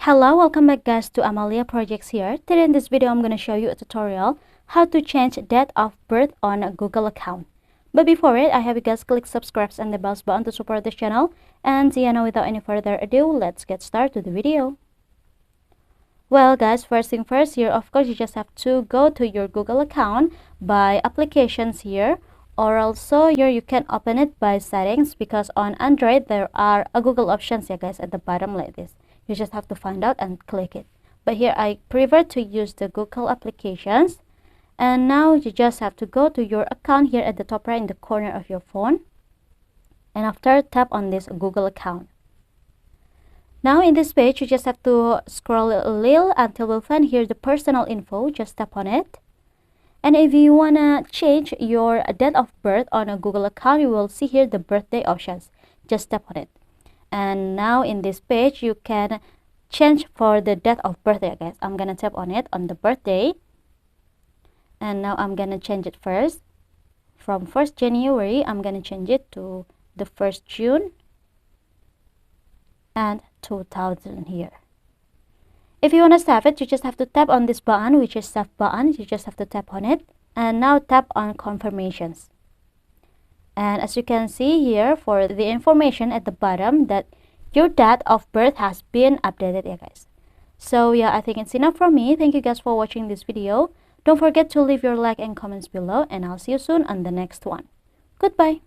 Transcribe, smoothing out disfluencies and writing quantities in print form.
Hello, welcome back guys to Amalia Projects here. Today in this video I'm going to show you a tutorial how to change date of birth on a Google account. But before it, I have you guys click subscribe and the bell button to support this channel. And without any further ado, let's get started with the video. Well guys, first thing first, here of course you just have to go to your Google account by applications here, or also here you can open it by settings, because on Android there are a Google options here guys at the bottom like this. You just have to find out and click it. But here I prefer to use the Google applications. And now you just have to go to your account here at the top right in the corner of your phone. And after, tap on this Google account. Now in this page, you just have to scroll a little until we'll find here the personal info. Just tap on it. And if you want to change your date of birth on a Google account, you will see here the birthday options. Just tap on it. And now in this page, you can change for the date of birthday guys. I'm gonna tap on it on the birthday. And now I'm gonna change it first. From 1st January, I'm gonna change it to the 1st June and 2000 here. If you want to save it, you just have to tap on this button, which is save button. You just have to tap on it. And now tap on confirmations. And as you can see here, for the information at the bottom, that your date of birth has been updated, yeah guys. So yeah, I think it's enough from me. Thank you guys for watching this video. Don't forget to leave your like and comments below, and I'll see you soon on the next one. Goodbye.